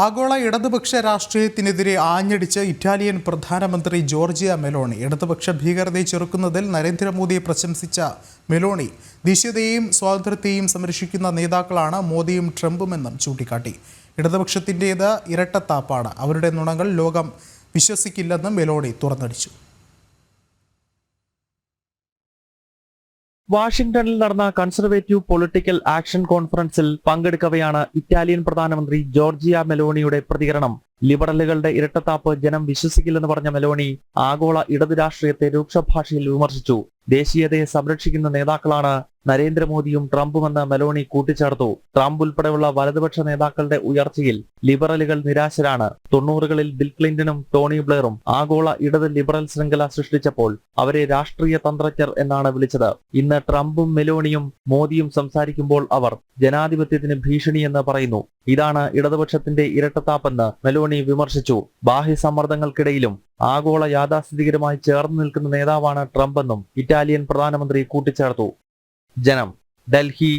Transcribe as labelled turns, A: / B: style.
A: ആഗോള ഇടതുപക്ഷ രാഷ്ട്രീയത്തിനെതിരെ ആഞ്ഞടിച്ച് ഇറ്റാലിയൻ പ്രധാനമന്ത്രി ജോർജിയ മെലോണി. ഇടതുപക്ഷ ഭീകരതയെ ചെറുക്കുന്നതിൽ നരേന്ദ്രമോദിയെ പ്രശംസിച്ച മെലോണി ദേശീയതയെയും സ്വാതന്ത്ര്യത്തെയും സംരക്ഷിക്കുന്ന നേതാക്കളാണ് മോദിയും ട്രംപുമെന്നും ചൂണ്ടിക്കാട്ടി. ഇടതുപക്ഷത്തിൻ്റേത് ഇരട്ടത്താപ്പാണ്, അവരുടെ നുണകൾ ലോകം വിശ്വസിക്കില്ലെന്നും മെലോണി തുറന്നടിച്ചു.
B: വാഷിംഗ്ടണിൽ നടന്ന കൺസർവേറ്റീവ് പൊളിറ്റിക്കൽ ആക്ഷൻ കോൺഫറൻസിൽ പങ്കെടുക്കവെയാണ് ഇറ്റാലിയൻ പ്രധാനമന്ത്രി ജോർജിയ മെലോണിയുടെ പ്രതികരണം. ലിബറലുകളുടെ ഇരട്ടത്താപ്പ് ജനം വിശ്വസിക്കില്ലെന്ന് പറഞ്ഞ മെലോണി ആഗോള ഇടത് രാഷ്ട്രീയത്തെ രൂക്ഷഭാഷയിൽ വിമർശിച്ചു. ദേശീയതയെ സംരക്ഷിക്കുന്ന നേതാക്കളാണ് നരേന്ദ്രമോദിയും ട്രംപുമെന്ന് മെലോണി കൂട്ടിച്ചേർത്തു. ട്രംപ് ഉൾപ്പെടെയുള്ള വലതുപക്ഷ നേതാക്കളുടെ ഉയർച്ചയിൽ ലിബറലുകൾ നിരാശരാണ്. 90കളിൽ ബിൽ ക്ലിന്റണും ടോണി ബ്ലെയറും ആഗോള ഇടത് ലിബറൽ ശൃംഖല സൃഷ്ടിച്ചപ്പോൾ അവരെ രാഷ്ട്രീയ തന്ത്രജ്ഞർ എന്നാണ് വിളിച്ചത്. ഇന്ന് ട്രംപും മെലോണിയും മോദിയും സംസാരിക്കുമ്പോൾ അവർ ജനാധിപത്യത്തിന് ഭീഷണിയെന്ന് പറയുന്നു. ഇതാണ് ഇടതുപക്ഷത്തിന്റെ ഇരട്ടത്താപ്പെന്ന് മെലോണി വിമർശിച്ചു. ബാഹ്യ സമ്മർദ്ദങ്ങൾക്കിടയിലും ആഗോള യാഥാസ്ഥിതികരുമായി ചേർന്ന് നിൽക്കുന്ന നേതാവാണ് ട്രംപെന്നും ഇറ്റാലിയൻ പ്രധാനമന്ത്രി കൂട്ടിച്ചേർത്തു. ജനം, ഡൽഹി.